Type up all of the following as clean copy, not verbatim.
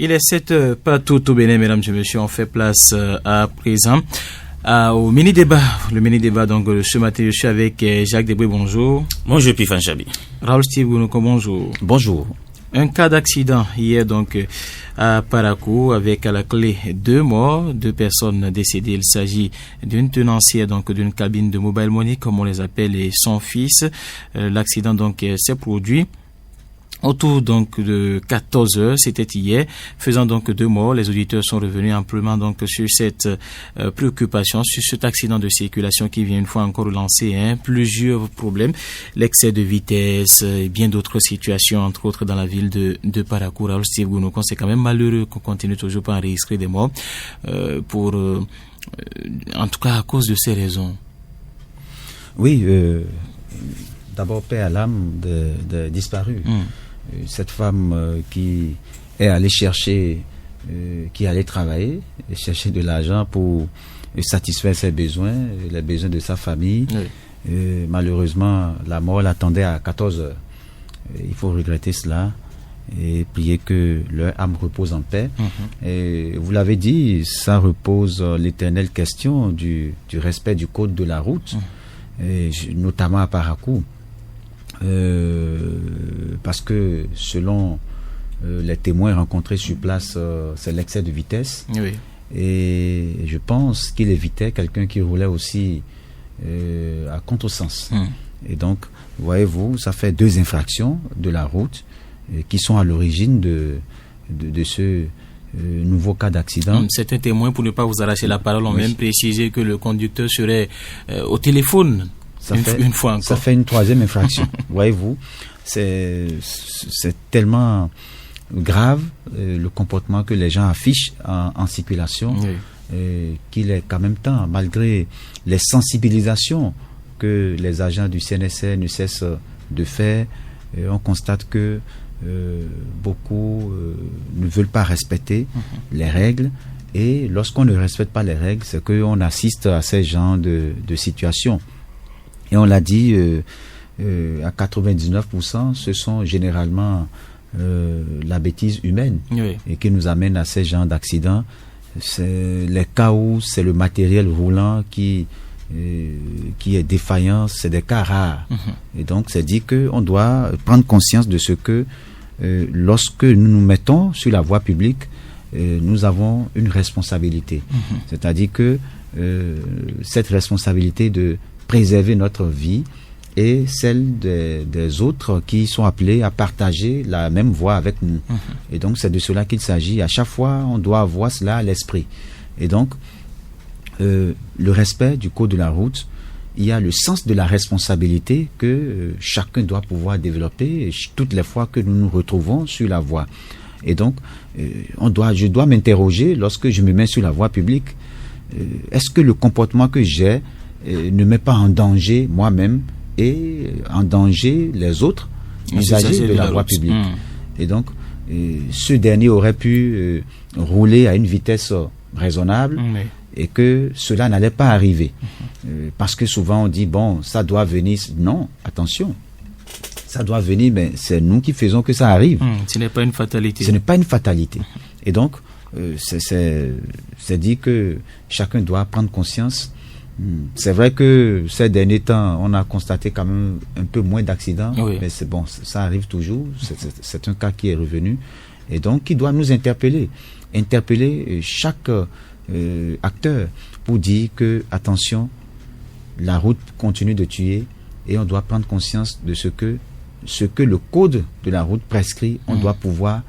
Il est 7h, pas tout au bénin, mesdames et messieurs. On fait place à présent au mini-débat. Le mini-débat, donc, ce matin, je suis avec Jacques Debré, bonjour. Bonjour, Pifan Chabi. Raoul Steve Gounoko, bonjour. Bonjour. Un cas d'accident hier, donc, à Parakou, avec à la clé 2 morts, 2 personnes décédées. Il s'agit d'une tenancière, donc, d'une cabine de mobile money, comme on les appelle, et son fils. L'accident, donc, s'est produit autour donc de 14 heures, c'était hier, faisant donc 2 morts. Les auditeurs sont revenus amplement donc sur cette préoccupation, sur cet accident de circulation qui vient une fois encore relancer plusieurs problèmes, l'excès de vitesse et bien d'autres situations, entre autres dans la ville de Parakou. Raoul Steve Gounoko, c'est quand même malheureux qu'on continue toujours pas à enregistrer des morts en tout cas à cause de ces raisons. Oui, d'abord paix à l'âme de disparu. Cette femme qui est allée chercher, qui allait travailler, chercher de l'argent pour satisfaire ses besoins, les besoins de sa famille. Oui. Malheureusement, la mort l'attendait à 14 heures. Il faut regretter cela et prier que leur âme repose en paix. Et vous l'avez dit, ça repose l'éternelle question du respect du code de la route, et notamment à Parakou. Parce que selon les témoins rencontrés sur place, c'est l'excès de vitesse. Oui. Et je pense qu'il évitait quelqu'un qui roulait aussi à contresens. Et donc, voyez-vous, ça fait 2 infractions de la route qui sont à l'origine de ce nouveau cas d'accident. Certains témoins, pour ne pas vous arracher la parole, ont même précisé que le conducteur serait au téléphone. Une fois encore. Ça fait une 3e infraction. Voyez-vous, c'est tellement grave le comportement que les gens affichent en circulation, qu'il est quand même temps, malgré les sensibilisations que les agents du CNSR ne cessent de faire, on constate que beaucoup ne veulent pas respecter les règles. Et lorsqu'on ne respecte pas les règles, c'est qu'on assiste à ces genres de situations. Et on l'a dit, à 99%, ce sont généralement la bêtise humaine et qui nous amène à ces genres d'accidents. C'est les cas où c'est le matériel roulant qui est défaillant, c'est des cas rares. Et donc, c'est dit qu'on doit prendre conscience de ce que lorsque nous nous mettons sur la voie publique, nous avons une responsabilité. C'est-à-dire que cette responsabilité de préserver notre vie et celle des autres qui sont appelés à partager la même voie avec nous. Et donc, c'est de cela qu'il s'agit. À chaque fois, on doit avoir cela à l'esprit. Et donc, le respect du code de la route, il y a le sens de la responsabilité que chacun doit pouvoir développer toutes les fois que nous nous retrouvons sur la voie. Et donc, je dois m'interroger lorsque je me mets sur la voie publique. Est-ce que le comportement que j'ai ne met pas en danger moi-même et en danger les autres usagers de la voie publique. Et donc, ce dernier aurait pu rouler à une vitesse raisonnable et que cela n'allait pas arriver. Parce que souvent on dit, bon, ça doit venir. Non, attention, ça doit venir, mais c'est nous qui faisons que ça arrive. Ce n'est pas une fatalité. Ce n'est pas une fatalité. Et donc, c'est dit que chacun doit prendre conscience. C'est vrai que ces derniers temps, on a constaté quand même un peu moins d'accidents, mais c'est bon, ça arrive toujours. C'est un cas qui est revenu et donc qui doit nous interpeller chaque acteur pour dire que attention, la route continue de tuer et on doit prendre conscience de ce que le code de la route prescrit. On doit pouvoir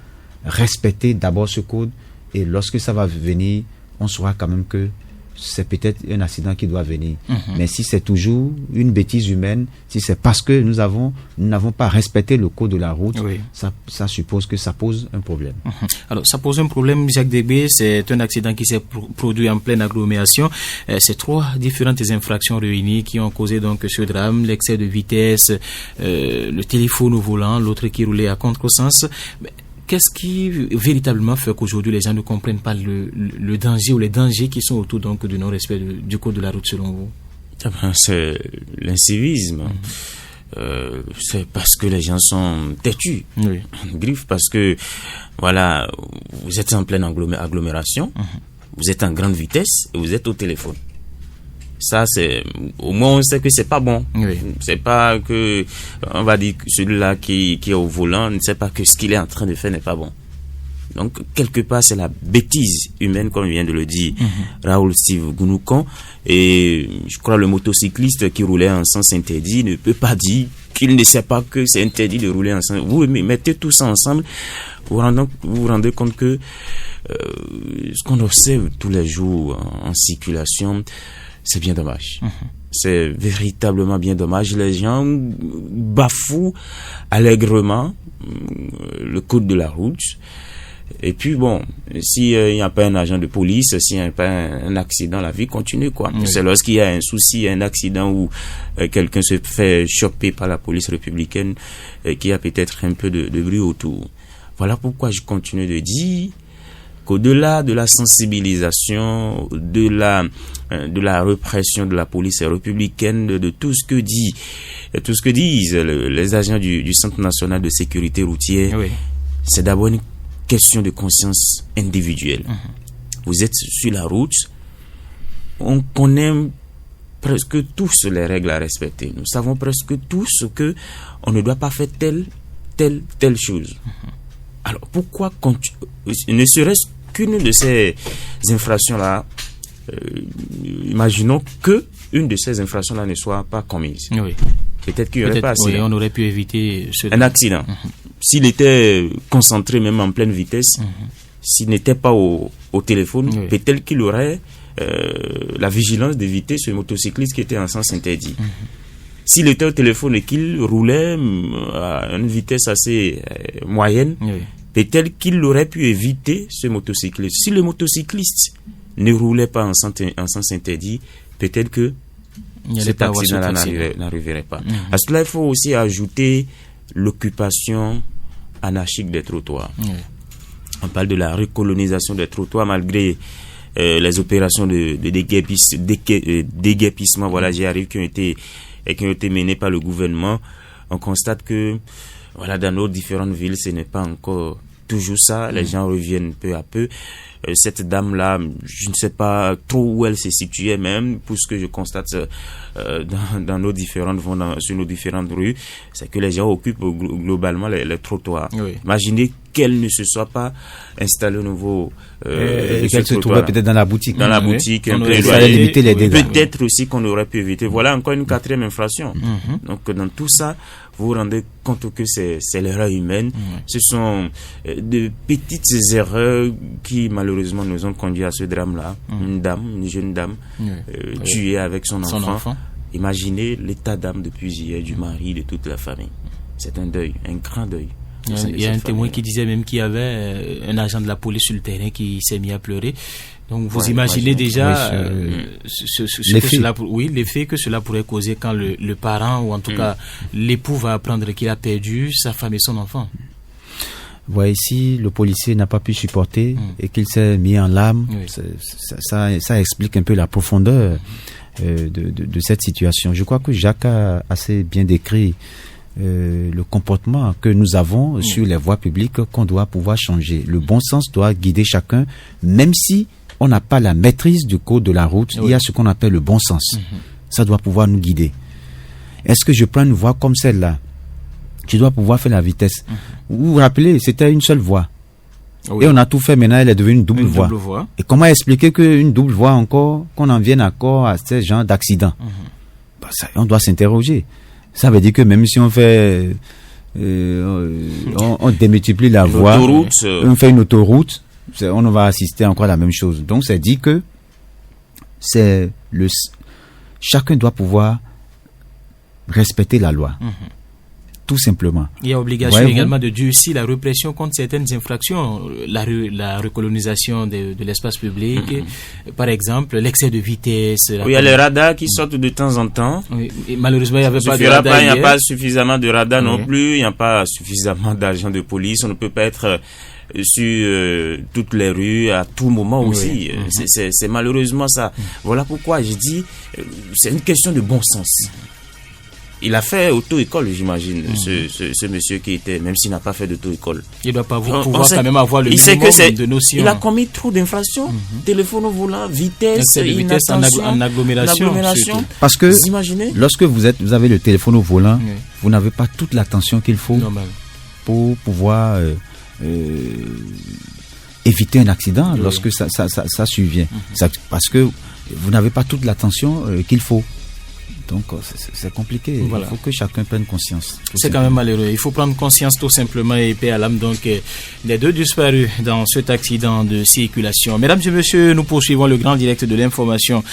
respecter d'abord ce code et lorsque ça va venir, on saura quand même que c'est peut-être un accident qui doit venir. Mais si c'est toujours une bêtise humaine, si c'est parce que nous n'avons pas respecté le code de la route, ça suppose que ça pose un problème. Alors, ça pose un problème, Jacques Debré, c'est un accident qui s'est produit en pleine agglomération. C'est 3 différentes infractions réunies qui ont causé donc ce drame, l'excès de vitesse, le téléphone au volant, l'autre qui roulait à contresens. Qu'est-ce qui véritablement fait qu'aujourd'hui les gens ne comprennent pas le danger ou les dangers qui sont autour donc du non-respect du code de la route selon vous? C'est l'incivisme. c'est parce que les gens sont têtus. Oui. Griffe parce que, voilà, vous êtes en pleine agglomération, vous êtes en grande vitesse et vous êtes au téléphone. Ça, c'est, au moins on sait que c'est pas bon. Oui. C'est pas que, on va dire que celui-là qui est au volant ne sait pas que ce qu'il est en train de faire n'est pas bon. Donc, quelque part, c'est la bêtise humaine, comme vient de le dire Raoul Steve Gounoukan. Et je crois le motocycliste qui roulait en sens interdit ne peut pas dire qu'il ne sait pas que c'est interdit de rouler en sens. Vous mettez tout ça ensemble, vous vous rendez compte que ce qu'on observe tous les jours en circulation, c'est bien dommage. C'est véritablement bien dommage. Les gens bafouent allègrement le code de la route. Et puis bon, s'il n'y a pas un agent de police, s'il n'y a pas un accident, la vie continue, quoi. Oui. C'est lorsqu'il y a un souci, un accident où quelqu'un se fait choper par la police républicaine qui a peut-être un peu de bruit autour. Voilà pourquoi je continue de dire qu'au-delà de la sensibilisation, de la répression de la police républicaine, de tout ce que disent les agents du Centre national de sécurité routière, oui. C'est d'abord une question de conscience individuelle. Vous êtes sur la route, on connaît presque tous les règles à respecter. Nous savons presque tous que on ne doit pas faire telle chose. Alors pourquoi ne serait-ce qu'une de ces infractions-là, imaginons que une de ces infractions-là ne soit pas commise. Oui. Peut-être qu'il n'y aurait pas accident. Oui, on aurait pu éviter un accident. S'il était concentré même en pleine vitesse, s'il n'était pas au téléphone, oui. Peut-être qu'il aurait la vigilance d'éviter ce motocycliste qui était en sens interdit. S'il était au téléphone et qu'il roulait à une vitesse assez moyenne, oui. Peut-être qu'il aurait pu éviter ce motocycliste. Si le motocycliste ne roulait pas en sens interdit, peut-être que cet accident-là n'arriverait pas. À cela, il faut aussi ajouter l'occupation anarchique des trottoirs. On parle de la recolonisation des trottoirs malgré les opérations de déguerpissement, voilà, j'y arrive, qui ont été menées par le gouvernement. On constate que, voilà, dans nos différentes villes, ce n'est pas encore toujours ça. Les gens reviennent peu à peu. Cette dame-là, je ne sais pas trop où elle s'est située même, pour ce que je constate dans nos différentes sur nos différentes rues, c'est que les gens occupent globalement les trottoirs. Oui. Imaginez qu'elle ne se soit pas installée au nouveau qu'elle se trouvait peut-être dans la boutique. Dans la boutique, un peu limiter les dégâts. Peut-être aussi qu'on aurait pu éviter. Voilà encore une quatrième infraction. Donc dans tout ça, vous vous rendez compte que c'est l'erreur humaine. Ce sont de petites erreurs qui malheureusement nous ont conduit à ce drame-là. Une jeune dame tuée avec son enfant. Imaginez l'état d'âme depuis hier du mari, de toute la famille. C'est un deuil, un grand deuil. Il y a un témoin qui disait même qu'il y avait un agent de la police sur le terrain qui s'est mis à pleurer. Donc vous imaginez déjà l'effet que cela pourrait causer quand le parent, ou en tout cas l'époux, va apprendre qu'il a perdu sa femme et son enfant. Ouais, ici, le policier n'a pas pu supporter et qu'il s'est mis en larmes. Ça explique un peu la profondeur de cette situation. Je crois que Jacques a assez bien décrit le comportement que nous avons sur les voies publiques qu'on doit pouvoir changer. Le bon sens doit guider chacun, même si on n'a pas la maîtrise du code de la route. Il y a ce qu'on appelle le bon sens. Ça doit pouvoir nous guider. Est-ce que je prends une voie comme celle-là? Je dois pouvoir faire la vitesse. Vous vous rappelez, c'était une seule voie. Et on a tout fait, maintenant elle est devenue une double voie. Et comment expliquer qu'une double voie encore, qu'on en vienne encore à ce genre d'accident? On doit s'interroger. Ça veut dire que même si on fait on démultiplie la voie, on fait une autoroute, on va assister encore à la même chose. Donc c'est dit que chacun doit pouvoir respecter la loi. Tout simplement. Il y a obligation également de durcir la répression contre certaines infractions, la recolonisation de l'espace public, par exemple l'excès de vitesse. Il y a les radars qui sortent de temps en temps. Et malheureusement, il n'y avait pas de radar. Il n'y a pas suffisamment de radars non plus, il n'y a pas suffisamment d'agents de police, on ne peut pas être sur toutes les rues à tout moment aussi. C'est malheureusement ça. Voilà pourquoi je dis, c'est une question de bon sens. Il a fait auto-école, j'imagine, ce monsieur qui était, même s'il n'a pas fait d'auto-école. Il doit pas pouvoir quand même avoir le minimum de notions. Il a commis trop d'infractions. Téléphone au volant, vitesse, inattention, en agglomération. Parce que lorsque vous avez le téléphone au volant, vous n'avez pas toute l'attention qu'il faut pour pouvoir éviter un accident lorsque ça survient. Parce que vous n'avez pas toute l'attention qu'il faut. Donc, c'est compliqué. Voilà. Il faut que chacun prenne conscience. C'est quand même malheureux. Il faut prendre conscience tout simplement et paix à l'âme. Donc, les 2 disparus dans cet accident de circulation. Mesdames et messieurs, nous poursuivons le grand direct de l'information